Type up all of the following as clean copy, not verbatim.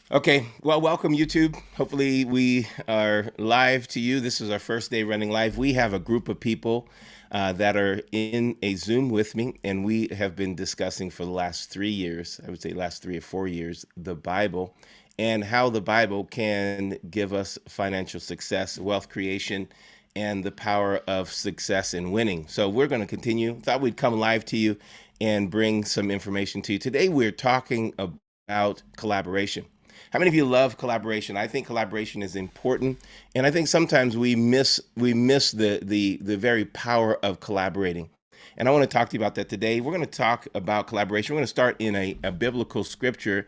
Okay, well, welcome YouTube. Hopefully, we are live to you. This is our first day running live. We have a group of people that are in a Zoom with me, and we have been discussing for the last 3 years, I would say last 3 or 4 years, the Bible and how the Bible can give us financial success, wealth creation, and the power of success and winning. So, we're going to continue. Thought we'd come live to you and bring some information to you. Today, we're talking about collaboration. How many of you love collaboration? I think collaboration is important, and I think sometimes we miss the very power of collaborating. And I want to talk to you about that today. We're going to talk about collaboration. We're going to start in a biblical scripture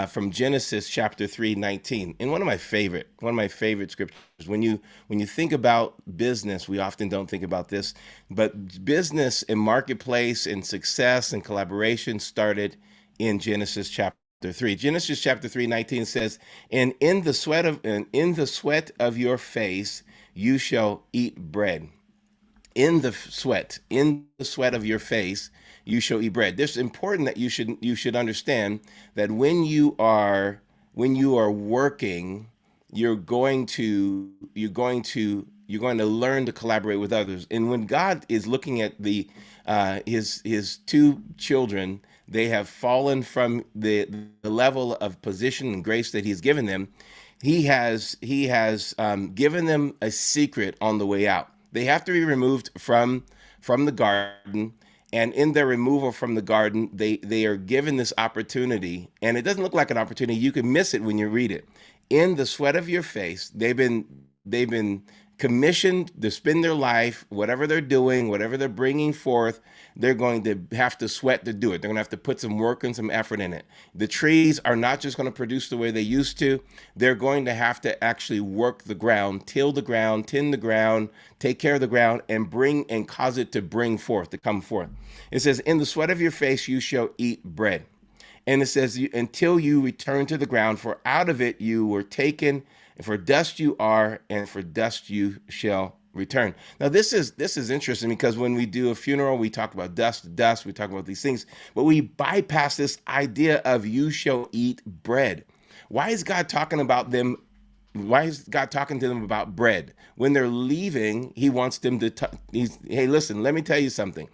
from Genesis chapter 3:19. And one of my favorite scriptures. When you think about business, we often don't think about this, but business and marketplace and success and collaboration started in Genesis chapter 3. Genesis chapter 3:19 says, "And in the sweat of your face you shall eat bread." In the sweat of your face you shall eat bread. This is important that you should understand that when you are working, you're going to learn to collaborate with others. And when God is looking at his two children, they have fallen from the level of position and grace that He's given them. He has given them a secret on the way out. They have to be removed from the garden, and in their removal from the garden, they are given this opportunity, and it doesn't look like an opportunity. You can miss it when you read it. In the sweat of your face, they've been commissioned to spend their life, whatever they're doing, whatever they're bringing forth, they're going to have to sweat to do it. They're going to have to put some work and some effort in it. The trees are not just going to produce the way they used to. They're going to have to actually work the ground, till the ground, tend the ground, take care of the ground, and bring and cause it to bring forth, to come forth. It says, "In the sweat of your face you shall eat bread." And it says, "Until you return to the ground, for out of it you were taken, and for dust you are, and for dust you shall return." Now, this is interesting because when we do a funeral, we talk about dust, we talk about these things, but we bypass this idea of "you shall eat bread." Why is God talking about them? Why is God talking to them about bread? When they're leaving, He wants them to, hey, listen, let me tell you something.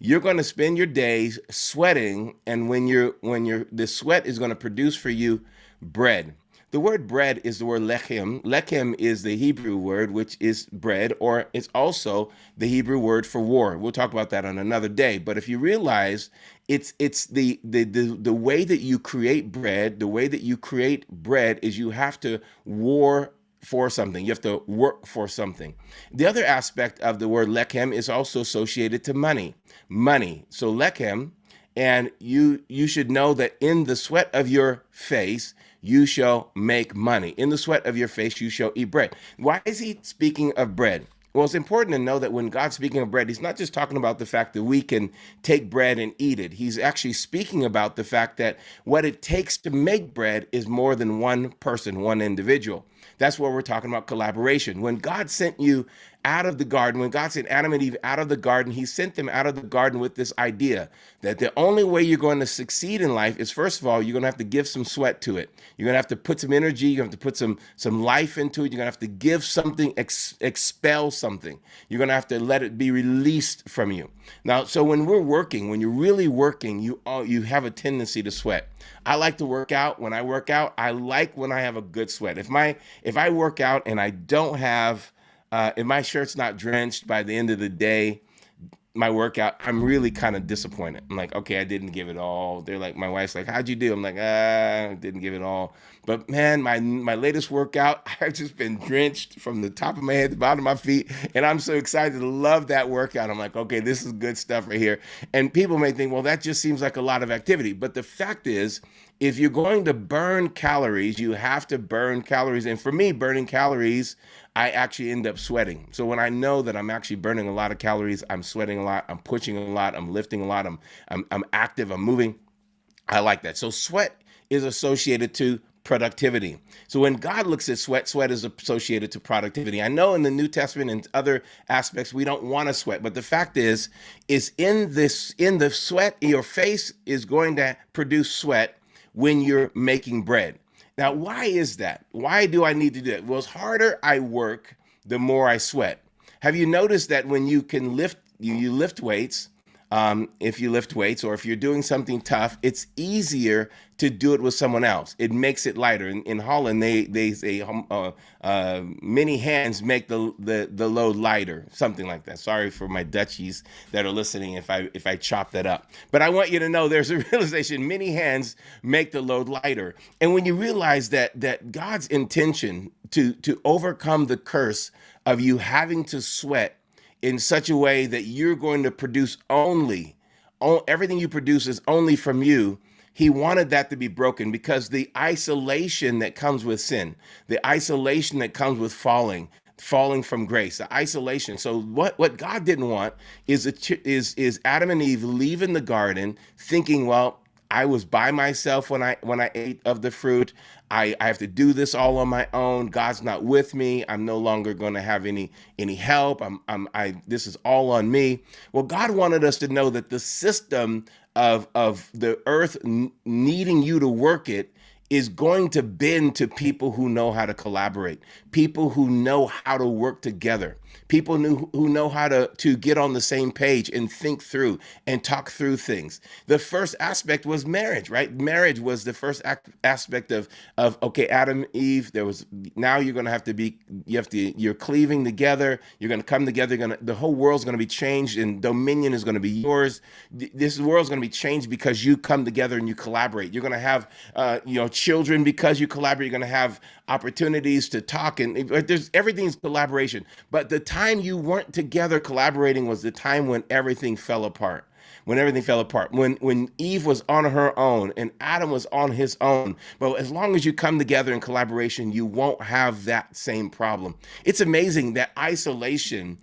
You're going to spend your days sweating, and the sweat is going to produce for you bread. The word bread is the word lechem. Lechem is the Hebrew word, which is bread, or it's also the Hebrew word for war. We'll talk about that on another day. But if you realize it's the way that you create bread, the way that you create bread is you have to war for something. You have to work for something. The other aspect of the word lechem is also associated to money. Money. So lechem, and you should know that in the sweat of your face you shall make money. In the sweat of your face you shall eat bread. Why is He speaking of bread? Well, it's important to know that when God's speaking of bread, He's not just talking about the fact that we can take bread and eat it. He's actually speaking about the fact that what it takes to make bread is more than one person, one individual. That's where we're talking about collaboration. When God sent you out of the garden, when God sent Adam and Eve out of the garden, He sent them out of the garden with this idea that the only way you're going to succeed in life is, first of all, you're going to have to give some sweat to it. You're going to have to put some energy. You're going to have to put some life into it. You're going to have to give something, expel something. You're going to have to let it be released from you. Now, so when we're working, when you're really working, you have a tendency to sweat. I like to work out. When I work out, I like when I have a good sweat. If I work out and I don't have if my shirt's not drenched by the end of the day, my workout, I'm really kind of disappointed. I'm like, okay, I didn't give it all. They're like, my wife's like, "How'd you do?" I'm like, I didn't give it all. But man, my latest workout, I've just been drenched from the top of my head to the bottom of my feet. And I'm so excited to love that workout. I'm like, okay, this is good stuff right here. And people may think, well, that just seems like a lot of activity. But the fact is, if you're going to burn calories, you have to burn calories. And for me, burning calories, I actually end up sweating. So when I know that I'm actually burning a lot of calories, I'm sweating a lot, I'm pushing a lot, I'm lifting a lot, I'm active, I'm moving. I like that. So sweat is associated to productivity. So when God looks at sweat, sweat is associated to productivity. I know in the New Testament and other aspects we don't want to sweat, but the fact is in the sweat, your face is going to produce sweat when you're making bread. Now, why is that? Why do I need to do it? Well, the harder I work, the more I sweat. Have you noticed that when you can lift, you lift weights, if you lift weights or if you're doing something tough, it's easier to do it with someone else. It makes it lighter. In Holland, they say many hands make the load lighter, something like that. Sorry for my Dutchies that are listening if I chop that up. But I want you to know there's a realization: many hands make the load lighter. And when you realize that God's intention to overcome the curse of you having to sweat in such a way that you're going to produce everything you produce is only from you. He wanted that to be broken because the isolation that comes with sin, the isolation that comes with falling from grace, the isolation. So what God didn't want is Adam and Eve leaving the garden thinking, well, I was by myself when I ate of the fruit. I have to do this all on my own. God's not with me. I'm no longer going to have any help. This is all on me. Well, God wanted us to know that the system of the earth needing you to work it is going to bend to people who know how to collaborate, people who know how to work together, people who know how to get on the same page and think through and talk through things. The first aspect was marriage, right? Marriage was the first aspect of okay, Adam, Eve. Now you're going to have to be, you're cleaving together. You're going to come together. The whole world's going to be changed, and dominion is going to be yours. This world's going to be changed because you come together and you collaborate. You're going to have, children because you collaborate. You're going to have opportunities to talk, and everything's collaboration. But the time you weren't together collaborating was the time when everything fell apart. When Eve was on her own and Adam was on his own. But as long as you come together in collaboration, you won't have that same problem. It's amazing that isolation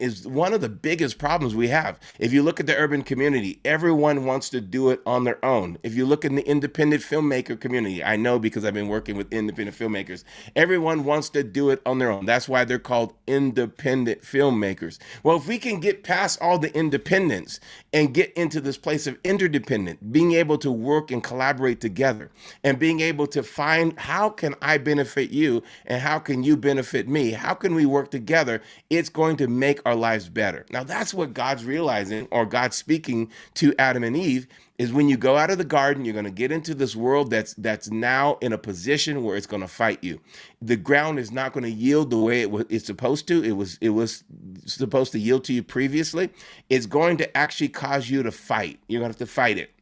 is one of the biggest problems we have. If you look at the urban community, everyone wants to do it on their own. If you look in the independent filmmaker community, I know because I've been working with independent filmmakers, everyone wants to do it on their own. That's why they're called independent filmmakers. Well, if we can get past all the independence and get into this place of interdependent, being able to work and collaborate together and being able to find how can I benefit you and how can you benefit me? How can we work together? It's going to make our lives better. Now, that's what God's realizing, or God's speaking to Adam and Eve, is when you go out of the garden, you're going to get into this world that's now in a position where it's going to fight you. The ground is not going to yield the way it's supposed to. It was supposed to yield to you previously. It's going to actually cause you to fight. You're going to have to fight it.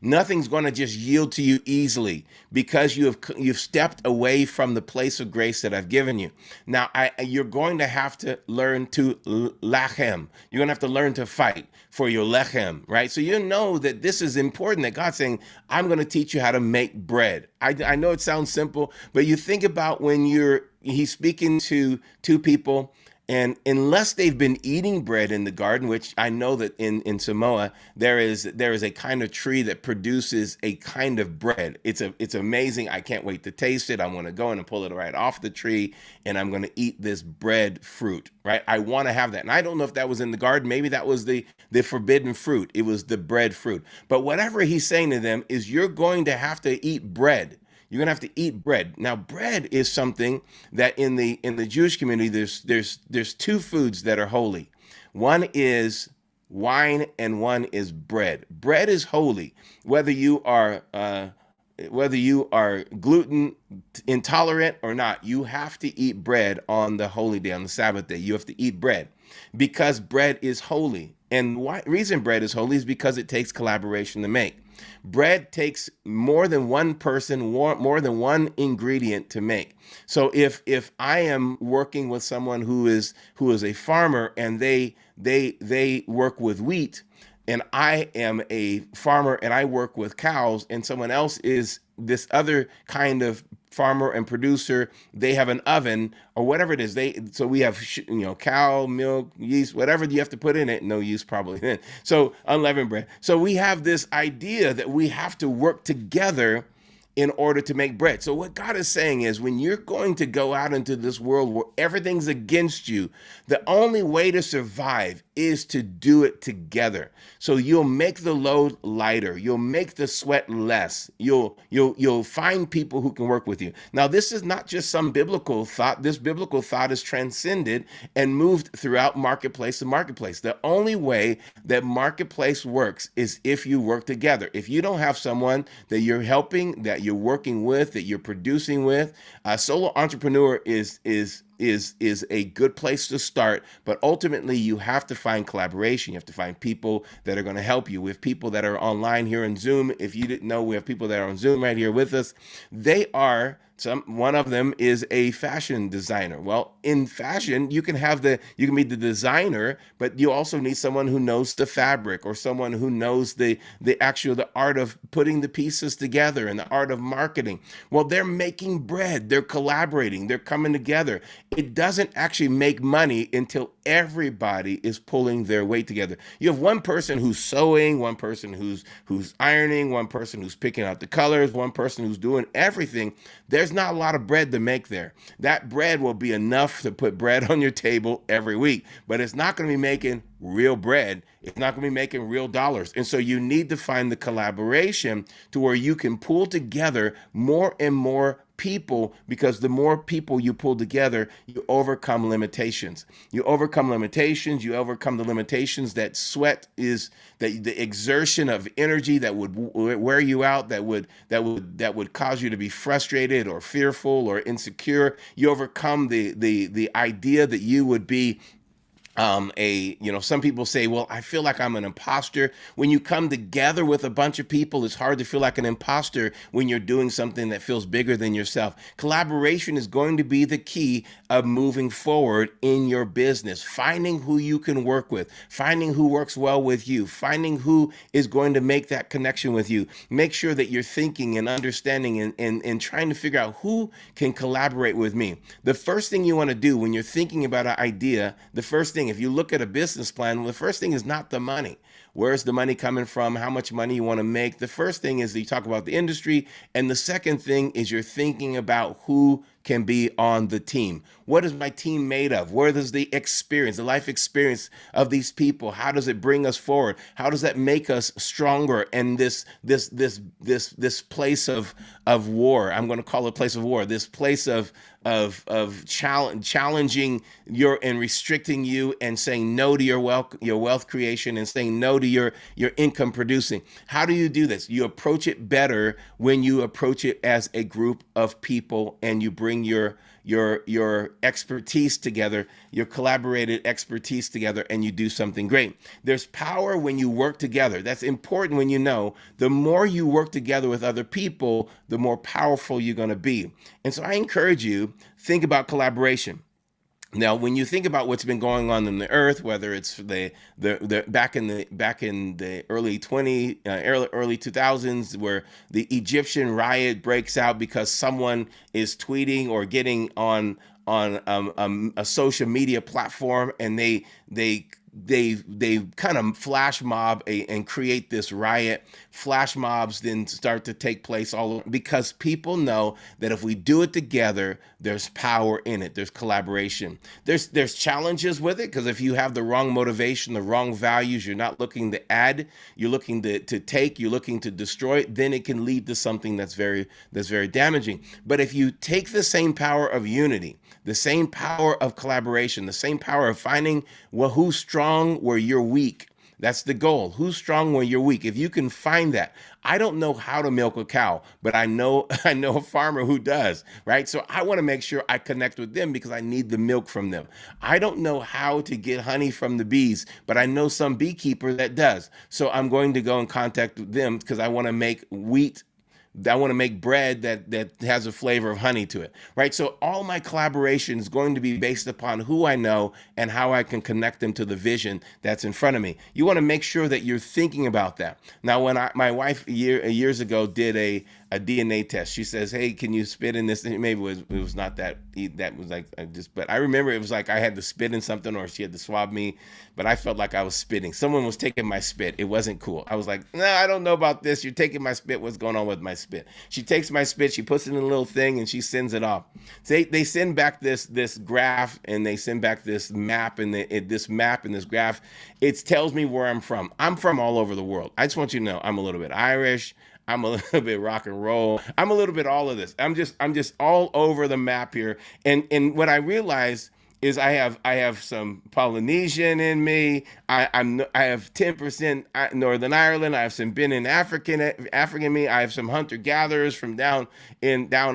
Nothing's going to just yield to you easily because you've stepped away from the place of grace that I've given you. Now, you're going to have to learn to lachem. You're going to have to learn to fight for your lechem, right? So you know that this is important, that God's saying, I'm going to teach you how to make bread. I know it sounds simple, but you think about when he's speaking to two people, and unless they've been eating bread in the garden, which I know that in Samoa, there is a kind of tree that produces a kind of bread. It's amazing. I can't wait to taste it. I want to go in and pull it right off the tree, and I'm going to eat this bread fruit, right? I want to have that. And I don't know if that was in the garden. Maybe that was the forbidden fruit. It was the bread fruit. But whatever he's saying to them is, you're going to have to eat bread. You're going to have to eat bread. Now, bread is something that in the Jewish community, there's two foods that are holy. One is wine and one is bread. Bread is holy. Whether you are gluten intolerant or not, you have to eat bread on the holy day, on the Sabbath day. You have to eat bread because bread is holy. And the reason bread is holy is because it takes collaboration to make. Bread takes more than one person, more than one ingredient to make. So if I am working with someone who is a farmer and they work with wheat, and I am a farmer and I work with cows, and someone else is this other kind of farmer and producer, they have an oven or whatever it is. So we have cow milk, yeast, whatever you have to put in it. No yeast probably. So unleavened bread. So we have this idea that we have to work together in order to make bread. So what God is saying is, when you're going to go out into this world where everything's against you, the only way to survive is to do it together. So you'll make the load lighter. You'll make the sweat less. You'll find people who can work with you. Now, this is not just some biblical thought. This biblical thought is transcended and moved throughout marketplace to marketplace. The only way that marketplace works is if you work together. If you don't have someone that you're helping, that you're working with, that you're producing with, a solo entrepreneur is a good place to start, but ultimately you have to find collaboration. You have to find people that are going to help you. We have people that are online here in Zoom. If you didn't know, we have people that are on Zoom right here with us. One of them is a fashion designer. Well, in fashion, you can be the designer, but you also need someone who knows the fabric, or someone who knows the art of putting the pieces together and the art of marketing. Well, they're making bread, they're collaborating, they're coming together. It doesn't actually make money until everybody is pulling their weight together. You have one person who's sewing, one person who's ironing, one person who's picking out the colors, one person who's doing everything. There's not a lot of bread to make there. That bread will be enough to put bread on your table every week, but it's not going to be making real bread. It's not going to be making real dollars. And so you need to find the collaboration to where you can pull together more and more people, because the more people you pull together, you overcome limitations. You overcome the limitations that sweat is, that the exertion of energy that would wear you out, that would cause you to be frustrated or fearful or insecure. You overcome the idea that you would be some people say, well, I feel like I'm an imposter. When you come together with a bunch of people, it's hard to feel like an imposter when you're doing something that feels bigger than yourself. Collaboration is going to be the key of moving forward in your business, finding who you can work with, finding who works well with you, finding who is going to make that connection with you. Make sure that you're thinking and understanding and trying to figure out who can collaborate with me. The first thing you want to do when you're thinking about an idea, if you look at a business plan, well, the first thing is not the money. Where's the money coming from? How much money you want to make? The first thing is that you talk about the industry. And the second thing is you're thinking about who can be on the team. What is my team made of? Where does the life experience of these people, how does it bring us forward? How does that make us stronger? And this place of war, I'm going to call it a place of war, this place of challenging and restricting you, and saying no to your wealth creation, and saying no to your income producing. How do you do this? You approach it better when you approach it as a group of people, and you bring your expertise together, your collaborated expertise together, and you do something great. There's power when you work together. That's important. When the more you work together with other people, the more powerful you're going to be. And so I encourage you, think about collaboration. Now, when you think about what's been going on in the earth, whether it's the back in the early 2000s, where the Egyptian riot breaks out because someone is tweeting or getting on a social media platform, and they kind of flash mob and create this riot. Flash mobs then start to take place all over, because people know that if we do it together, there's power in it. There's collaboration. There's challenges with it, because if you have the wrong motivation, the wrong values, you're not looking to add, you're looking to take, you're looking to destroy, then it can lead to something that's very damaging. But if you take the same power of unity, the same power of collaboration, the same power of finding who's strong where you're weak. That's the goal. Who's strong where you're weak? If you can find that. I don't know how to milk a cow, but I know a farmer who does, right? So I want to make sure I connect with them, because I need the milk from them. I don't know how to get honey from the bees, but I know some beekeeper that does. So I'm going to go in contact with them, because I want to make bread that has a flavor of honey to it, right? So all my collaboration is going to be based upon who I know and how I can connect them to the vision that's in front of me. You want to make sure that you're thinking about that. Now, when my wife years ago did a a DNA test. She says, "Hey, can you spit in this?" And maybe it was not that. That was like but I remember it was like I had to spit in something, or she had to swab me, but I felt like I was spitting. Someone was taking my spit. It wasn't cool. I was like, "No, I don't know about this. You're taking my spit. What's going on with my spit?" She takes my spit, she puts it in a little thing, and she sends it off. They send back this graph, and they send back this map, and this map and this graph. It tells me where I'm from. I'm from all over the world. I just want you to know I'm a little bit Irish. I'm a little bit rock and roll. I'm a little bit all of this. I'm just all over the map here. And what I realized is I have some Polynesian in me. I have 10% Northern Ireland. I have some Benin African in me. I have some hunter gatherers from down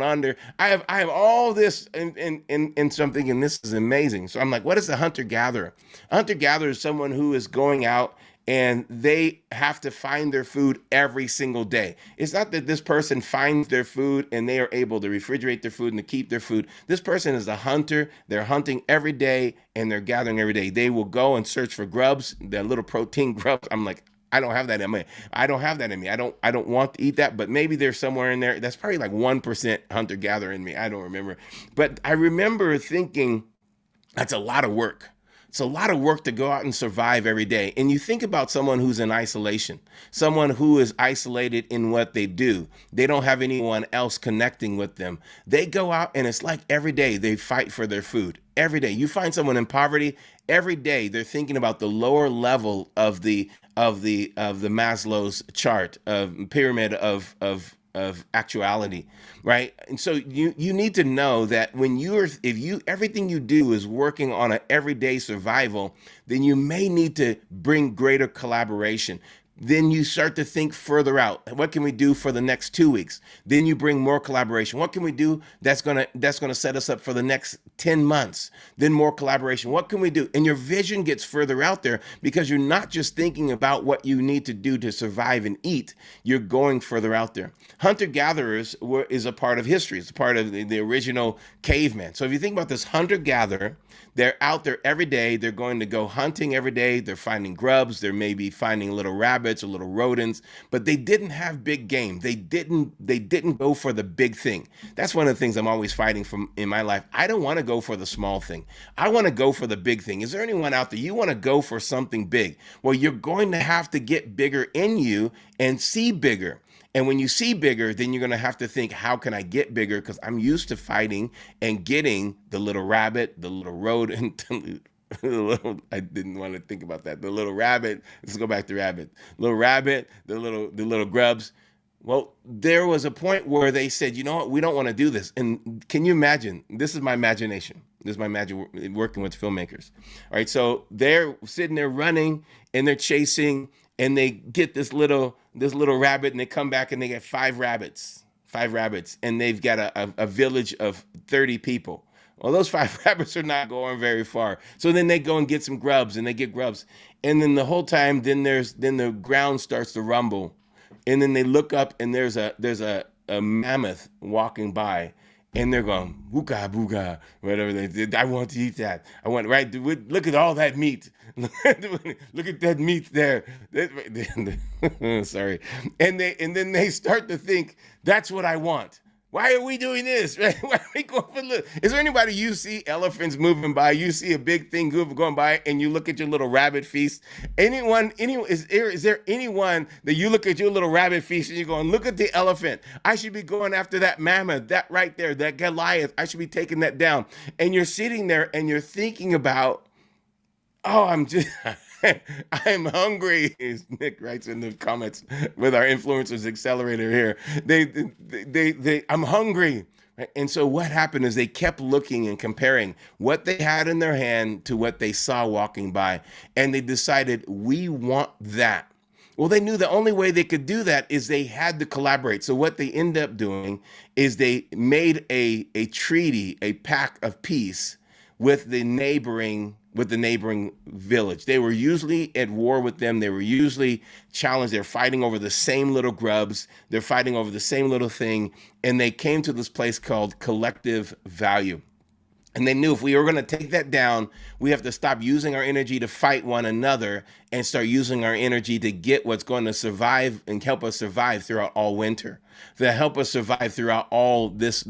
under. I have all this in something, and this is amazing. So I'm like, what is a hunter gatherer? A hunter gatherer is someone who is going out and they have to find their food every single day. It's not that this person finds their food and they are able to refrigerate their food and to keep their food. This person is a hunter. They're hunting every day and they're gathering every day. They will go and search for grubs, their little protein grubs. I'm like, I don't have that in me. I don't have that in me. I don't want to eat that, but maybe there's somewhere in there. That's probably like 1% hunter gatherer in me. I don't remember. But I remember thinking, that's a lot of work. It's a lot of work to go out and survive every day. And you think about someone who's in isolation, someone who is isolated in what they do. They don't have anyone else connecting with them. They go out and it's like every day they fight for their food. Every day. You find someone in poverty, every day they're thinking about the lower level of the Maslow's chart of pyramid of actuality, right? And so you need to know that when everything you do is working on an everyday survival, then you may need to bring greater collaboration. Then you start to think further out. What can we do for the next 2 weeks? Then you bring more collaboration. What can we do that's gonna set us up for the next 10 months? Then more collaboration. What can we do? And your vision gets further out there because you're not just thinking about what you need to do to survive and eat. You're going further out there. Hunter-gatherers is a part of history. It's a part of the original caveman. So if you think about this hunter-gatherer, they're out there every day. They're going to go hunting every day. They're finding grubs. They're maybe finding little rabbits or little rodents, but they didn't have big game. They didn't go for the big thing. That's one of the things I'm always fighting from in my life. I don't want to go for the small thing. I want to go for the big thing. Is there anyone out there, you want to go for something big? Well, you're going to have to get bigger in you and see bigger. And when you see bigger, then you're going to have to think, how can I get bigger? Because I'm used to fighting and getting the little rabbit, the little rodent, I didn't want to think about that. The little rabbit, let's go back to rabbit. Little rabbit, the little grubs. Well, there was a point where they said, you know what, we don't want to do this. And can you imagine? This is my imagination. This is my magic working with filmmakers. All right, so they're sitting there running and they're chasing and they get this little rabbit and they come back and they get five rabbits, and they've got a village of 30 people. Well, those 5 rabbits are not going very far. So then they go and get some grubs and they get grubs. And then the whole time, then the ground starts to rumble. And then they look up and there's a mammoth walking by. And they're going, booga, booga, whatever they did. I want to eat that. I want, right? Look at all that meat. Look at that meat there. Sorry. And then they start to think, that's what I want. Why are we doing this? Why are we going for Is there anybody, you see elephants moving by, you see a big thing going by, and you look at your little rabbit feast? Is there anyone that you look at your little rabbit feast and you're going, look at the elephant. I should be going after that mammoth, that right there, that Goliath. I should be taking that down. And you're sitting there and you're thinking about, oh, I'm hungry. Nick writes in the comments with our Influencers Accelerator here. I'm hungry. Right? And so what happened is they kept looking and comparing what they had in their hand to what they saw walking by. And they decided, we want that. Well, they knew the only way they could do that is they had to collaborate. So what they ended up doing is they made a treaty, a pact of peace with the neighboring village. They were usually at war with them. They were usually challenged. They're fighting over the same little grubs. They're fighting over the same little thing. And they came to this place called collective value. And they knew if we were going to take that down, we have to stop using our energy to fight one another and start using our energy to get what's going to survive and help us survive throughout all winter, to help us survive throughout all this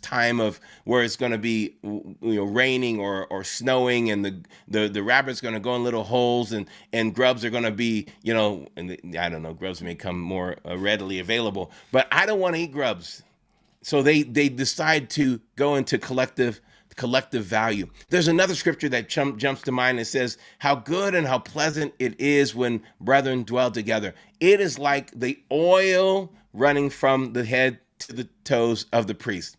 time of where it's going to be raining or snowing, and the rabbits going to go in little holes, and grubs are going to be and I don't know, grubs may come more readily available, but I don't want to eat grubs. So they decide to go into collective value. There's another scripture that jumps to mind that says, how good and how pleasant it is when brethren dwell together. It is like the oil running from the head to the toes of the priest.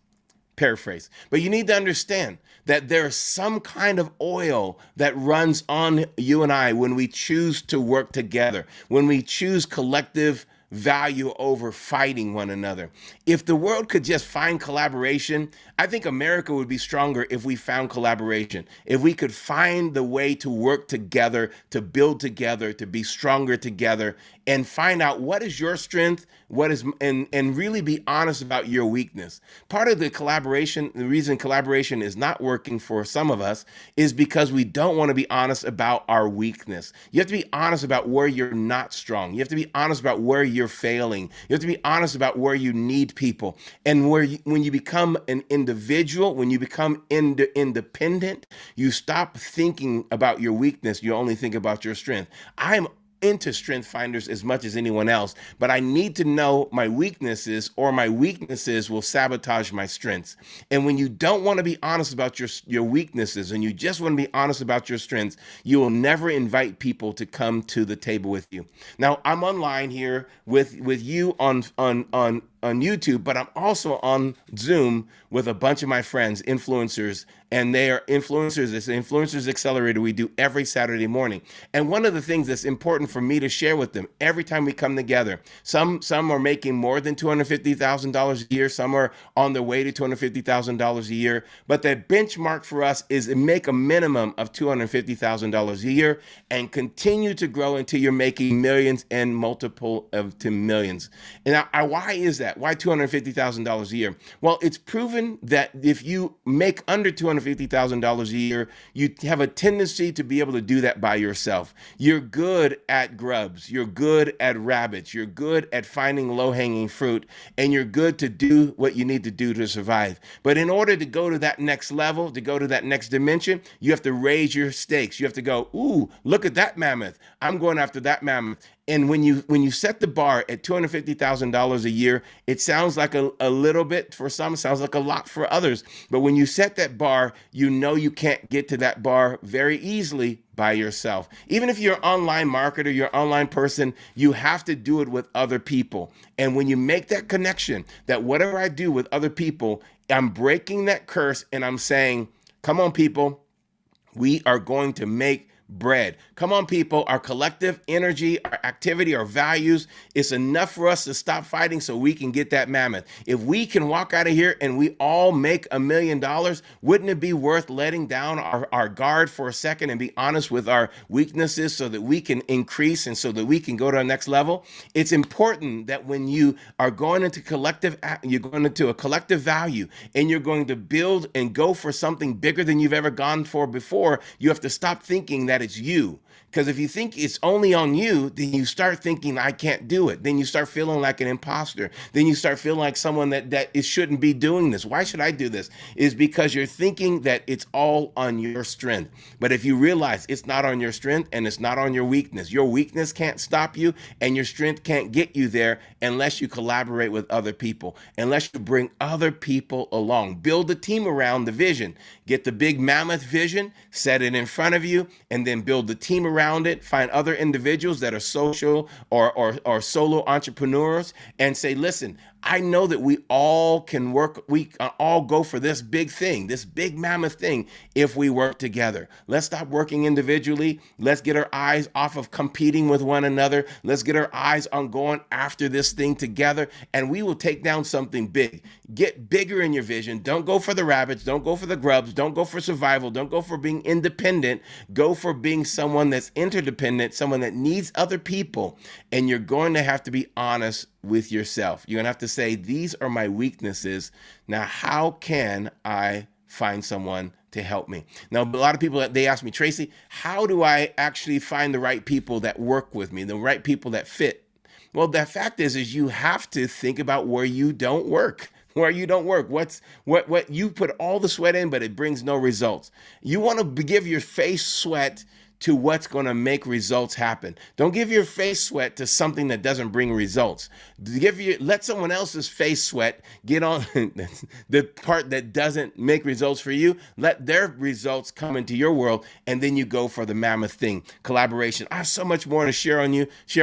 Paraphrase. But you need to understand that there's some kind of oil that runs on you and I when we choose to work together, when we choose collective value over fighting one another. If the world could just find collaboration, I think America would be stronger if we found collaboration. If we could find the way to work together, to build together, to be stronger together, and find out what is your strength, and really be honest about your weakness. Part of the reason collaboration is not working for some of us is because we don't want to be honest about our weakness. You have to be honest about where you're not strong. You have to be honest about where you're failing. You have to be honest about where you need people. And when you become an individual, when you become independent, you stop thinking about your weakness. You only think about your strength. I'm into strength finders as much as anyone else, but I need to know my weaknesses, or my weaknesses will sabotage my strengths. And when you don't want to be honest about your weaknesses, and you just want to be honest about your strengths, you will never invite people to come to the table with you. Now, I'm online here with you on YouTube, but I'm also on Zoom with a bunch of my friends, influencers, and they are influencers. It's the Influencers Accelerator we do every Saturday morning. And one of the things that's important for me to share with them every time we come together, some are making more than $250,000 a year, some are on their way to $250,000 a year, but the benchmark for us is to make a minimum of $250,000 a year and continue to grow until you're making millions and multiple to millions. And now, why is that? Why $250,000 a year? Well, it's proven that if you make under $250,000 a year, you have a tendency to be able to do that by yourself. You're good at grubs. You're good at rabbits. You're good at finding low-hanging fruit, and you're good to do what you need to do to survive. But in order to go to that next level, to go to that next dimension, you have to raise your stakes. You have to go, ooh, look at that mammoth. I'm going after that mammoth. And when you set the bar at $250,000 a year, it sounds like a little bit for some, sounds like a lot for others. But when you set that bar, you know you can't get to that bar very easily by yourself. Even if you're an online marketer, you're an online person, you have to do it with other people. And when you make that connection, that whatever I do with other people, I'm breaking that curse, and I'm saying, come on, people, we are going to make bread. Come on, people, our collective energy, our activity, our values, it's enough for us to stop fighting so we can get that mammoth. If we can walk out of here and we all make $1 million, wouldn't it be worth letting down our guard for a second and be honest with our weaknesses so that we can increase and so that we can go to our next level? It's important that when you are going into you're going into a collective value, and you're going to build and go for something bigger than you've ever gone for before, you have to stop thinking that it's you. Because if you think it's only on you, then you start thinking, I can't do it. Then you start feeling like an imposter. Then you start feeling like someone that it shouldn't be doing this. Why should I do this? Is because you're thinking that it's all on your strength. But if you realize it's not on your strength and it's not on your weakness can't stop you, and your strength can't get you there unless you collaborate with other people, unless you bring other people along. Build a team around the vision. Get the big mammoth vision, set it in front of you, and then build the team around it. Find other individuals that are social or solo entrepreneurs, and say, listen, I know that we all can work, we all go for this big thing, this big mammoth thing, if we work together. Let's stop working individually. Let's get our eyes off of competing with one another. Let's get our eyes on going after this thing together, and we will take down something big. Get bigger in your vision. Don't go for the rabbits. Don't go for the grubs. Don't go for survival. Don't go for being independent. Go for being someone that's interdependent, someone that needs other people. And you're going to have to be honest with yourself. You're going to have to say, these are my weaknesses. Now, how can I find someone to help me. Now, a lot of people, they ask me, Tracey, how do I actually find the right people that work with me, the right people that fit? Well, the fact is you have to think about where you don't work. Where you don't work, what you put all the sweat in, but it brings no results. You want to give your face sweat to what's going to make results happen. Don't give your face sweat to something that doesn't bring results. Let someone else's face sweat get on the part that doesn't make results for you. Let their results come into your world, and then you go for the mammoth thing. Collaboration. I have so much more to share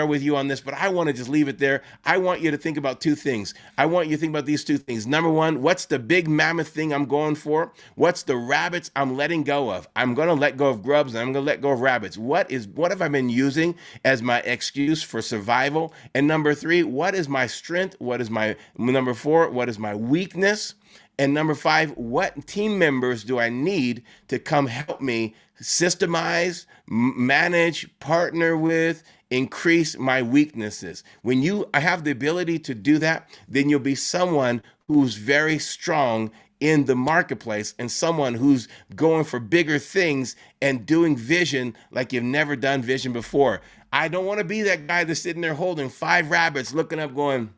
with you on this, but I want to just leave it there. I want you to think about two things. I want you to think about these two things. Number one, what's the big mammoth thing I'm going for? What's the rabbits I'm letting go of? I'm going to let go of grubs, and I'm going to let go of rabbits. What have I been using as my excuse for survival? And number three, what is my strength? Number four, what is my weakness? And number five, what team members do I need to come help me systemize, manage, partner with, increase my weaknesses? When you have the ability to do that, then you'll be someone who's very strong in the marketplace, and someone who's going for bigger things and doing vision like you've never done vision before. I don't want to be that guy that's sitting there holding 5 rabbits, looking up going,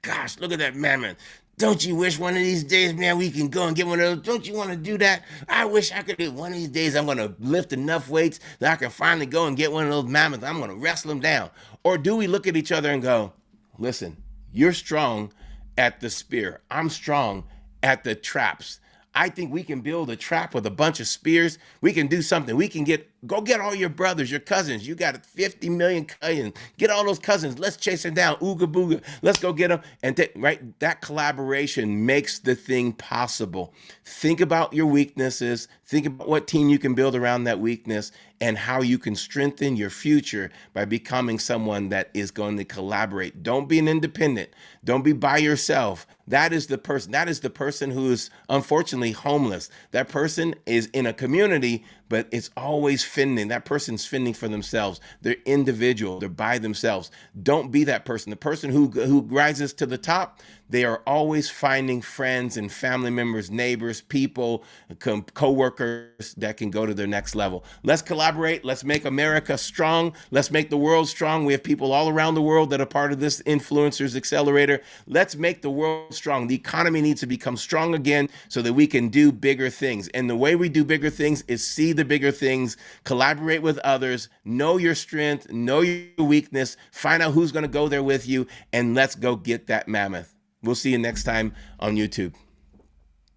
gosh, look at that mammoth. Don't you wish one of these days, man, we can go and get one of those? Don't you want to do that? I wish I could do it. One of these days, I'm going to lift enough weights that I can finally go and get one of those mammoths. I'm going to wrestle them down. Or do we look at each other and go, listen, you're strong at the spear. I'm strong at the traps. I think we can build a trap with a bunch of spears. We can do something. We can go get all your brothers, your cousins. You got 50 million cousins. Get all those cousins. Let's chase them down. Ooga booga. Let's go get them. And right, that collaboration makes the thing possible. Think about your weaknesses. Think about what team you can build around that weakness and how you can strengthen your future by becoming someone that is going to collaborate. Don't be an independent. Don't be by yourself. That is the person who is unfortunately homeless. That person is in a community, but it's always fending. That person's fending for themselves. They're individual. They're by themselves. Don't be that person. The person who rises to the top, they are always finding friends and family members, neighbors, people, co-workers that can go to their next level. Let's collaborate. Let's make America strong. Let's make the world strong. We have people all around the world that are part of this Influencers Accelerator. Let's make the world strong. The economy needs to become strong again so that we can do bigger things. And the way we do bigger things is see the bigger things, collaborate with others, know your strength, know your weakness, find out who's going to go there with you, and let's go get that mammoth. We'll see you next time on YouTube.